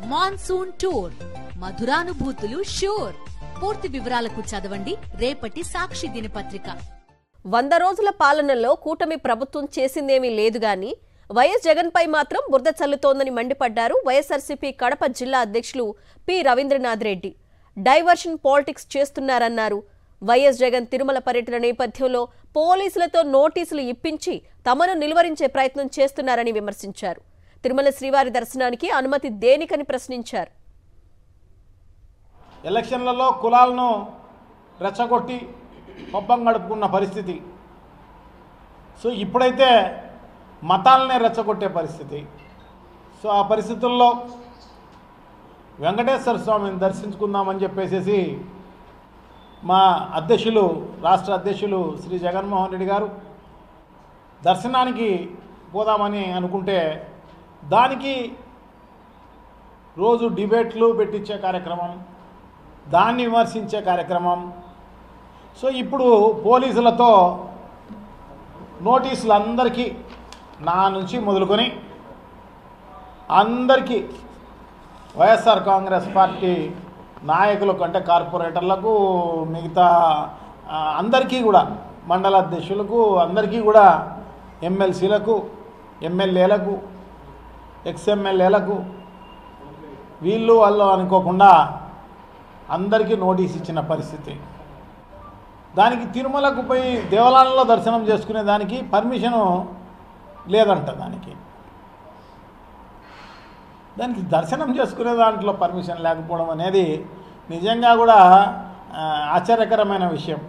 Monsoon tour, మధురానుభూతులు sure. పూర్తి వివరాలకు చదవండి రేపటి సాక్షి దినపత్రిక. 100 రోజుల పాలనలో కూటమి ప్రభుత్వం చేసిందేమీ లేదు గాని వైఎస్ జగన్ పై మాత్రం బురద చల్లుతోందని మండిపడ్డారు వైఎస్ఆర్సీపీ కడప జిల్లా అధ్యక్షులు P Ravindranath Reddy. Diversion politics చేస్తున్నారన్నారు. వైఎస్ జగన్ తిరుమల పర్యటన నేపథ్యంలో పోలీసులతో నోటీసులు ఇప్పించి తమను నిలువరించే ప్రయత్నం చేస్తున్నారని విమర్శించారు. తిరుమల శ్రీవారి దర్శనానికి అనుమతి దేనికని ప్రశ్నించారు. ఎలక్షన్లలో కులాలను రెచ్చగొట్టి పబ్బం గడుపుకున్న పరిస్థితి. సో ఇప్పుడైతే మతాలనే రెచ్చగొట్టే పరిస్థితి. సో ఆ పరిస్థితుల్లో వెంకటేశ్వర స్వామిని దర్శించుకుందామని చెప్పేసి మా అధ్యక్షులు, రాష్ట్ర అధ్యక్షులు శ్రీ జగన్మోహన్ రెడ్డి గారు దర్శనానికి పోదామని అనుకుంటే దానికి రోజు డిబేట్లు పెట్టించే కార్యక్రమం, దాన్ని విమర్శించే కార్యక్రమం. సో ఇప్పుడు పోలీసులతో నోటీసులు అందరికీ, నా నుంచి మొదలుకొని అందరికీ, వైఎస్ఆర్ కాంగ్రెస్ పార్టీ నాయకులకు అంటే కార్పొరేటర్లకు, మిగతా అందరికీ కూడా, మండల అధ్యక్షులకు, అందరికీ కూడా, ఎమ్మెల్సీలకు, ఎమ్మెల్యేలకు, ఎక్స్ఎమ్మెల్యేలకు, వీళ్ళు వాళ్ళు అనుకోకుండా అందరికీ నోటీస్ ఇచ్చిన పరిస్థితి. దానికి తిరుమలకు పోయి దేవాలయంలో దర్శనం చేసుకునే దానికి పర్మిషను లేదంట. దానికి దర్శనం చేసుకునే దాంట్లో పర్మిషన్ లేకపోవడం అనేది నిజంగా కూడా ఆశ్చర్యకరమైన విషయం.